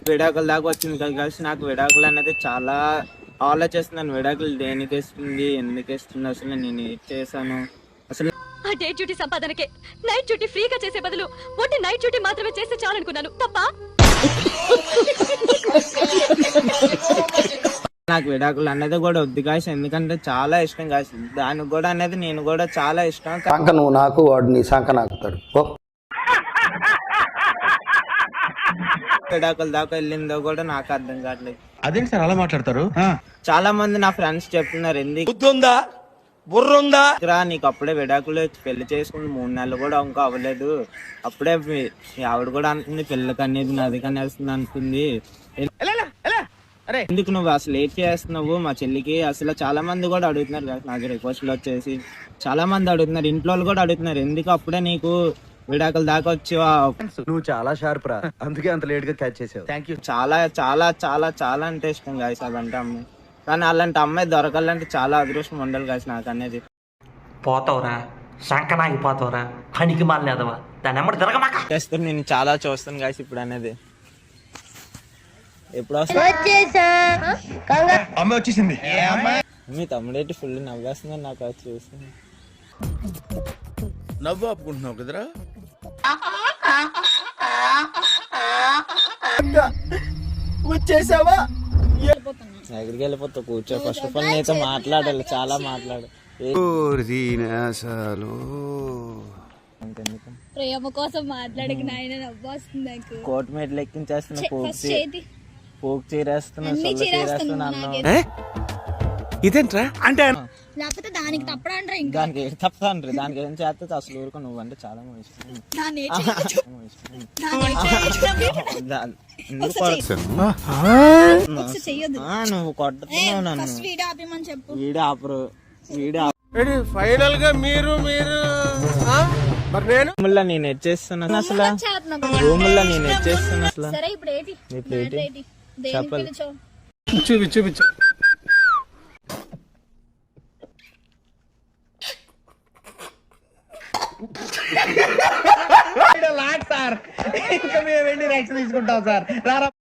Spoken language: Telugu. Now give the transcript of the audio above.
విడాకుల దాకా వచ్చింది కలిసి నాకు విడాకులు అనేది చాలా ఆలోచిస్తున్నాను. విడాకులు దేనికి ఇస్తుంది, ఎందుకు ఇస్తుంది, అసలు నేను ఏం చేశాను, అసలు ఆ డే డ్యూటీ సంపాదనకే నైట్ డ్యూటీ ఫ్రీగా చేసే బదులు ఒట్టి నైట్ డ్యూటీ మాత్రమే చేస్తే చాలనుకున్నాను. తప్ప నాకు విడాకులు అనేది కూడా వద్దు గాయస్, ఎందుకంటే చాలా ఇష్టం గాయస్ దానికి కూడా అనేది నేను కూడా చాలా ఇష్టం. సంక నువ్వు నాకు, వాడు నీ సంక నాకుతాడు. విడాకుల దాకా వెళ్ళిందో కూడా నాకు అర్థం కావట్లేదు. అదేంటి సార్ అలా మాట్లాడతారు? చాలా మంది నా ఫ్రెండ్స్ చెప్తున్నారు, ఎందుకు బుర్రుందా నీకు అప్పుడే విడాకులు, పెళ్లి చేసుకుని 3 నెలలు కూడా ఇంకా అవ్వలేదు, అప్పుడే మీ ఆవిడ కూడా అంటుంది పెళ్ళికి అనేది నాది కనేస్తుంది అంటుంది, ఎందుకు నువ్వు అసలు ఏం చేస్తున్నావు మా చెల్లికి? అసలు చాలా మంది కూడా అడుగుతున్నారు కదా నాకు రిక్వెస్ట్లు వచ్చేసి, చాలా మంది అడుగుతున్నారు, ఇంట్లో వాళ్ళు కూడా అడుగుతున్నారు, ఎందుకు అప్పుడే నీకు విడాకుల దాకా వచ్చావా? నువ్వు చాలా షార్ప్ రా, అందుకే అంత లేట్ గా క్యాచ్ చేసావు. Thank you. చాలా చాలా చాలా చాలా అంటే ఇష్టం గాయస్ అదంటే అమ్మాయి, కానీ అలాంటి అమ్మాయి దొరకాలంటే చాలా అదృష్టం ఉండాలి గాయస్ నాకు అనేది. పోతావురా, సంకనాగిపోతావురా, పనికి మాలినదవా, దాని ఎమ్మడి తిరగమాక. చేస్తాను, నేను చాలా చూస్తాను గాయస్ ఇప్పుడు అనేది. ఎప్పుడు అమ్మ వచ్చేసింది. మీ తమ్ముడేటి ఫుల్ నవ్వేస్తుందని నాకు అది చూసి. నవ్వు ఆపుకుంటున్నావు కదరా? వచ్చేసావా? ఎక్కడికి వెళ్ళిపోతావు, కూర్చో. ఫస్ట్ ఆఫ్ ఆల్ నీతో మాట్లాడాలి, చాలా మాట్లాడు. ప్రేమ కోసం మాట్లాడక నాయన నవ్వు వస్తుంది నాకు. కోర్టు మీద లెక్కించేస్తున్నా, పోక్ చీరేస్తున్నా, ఇదేంట్రా అంటే లేకపోతే దానికి తప్పడంటారా? ఇంకా దానికి ఏం తప్పదండ్రి, దానికి ఏం చేస్తే అసలు ఊరుకో. నువ్వంటే చాలా ఇష్టం. నువ్వు కొడుతున్నావు నన్ను. వీడియో ఆపరు, వీడియో ఫైనల్ గా మీరు రూముల్లో నేను ఎచ్చేస్తున్నా అసలు, రూముల్లో నేను ఎచ్చేస్తున్నా అసలు. సరే ఇప్పుడు ఏంటి చెప్పాలి, చూపించు. సార్ ఇంకా మేము వెళ్ళి రియాక్షన్ తీసుకుంటాం సార్. రారా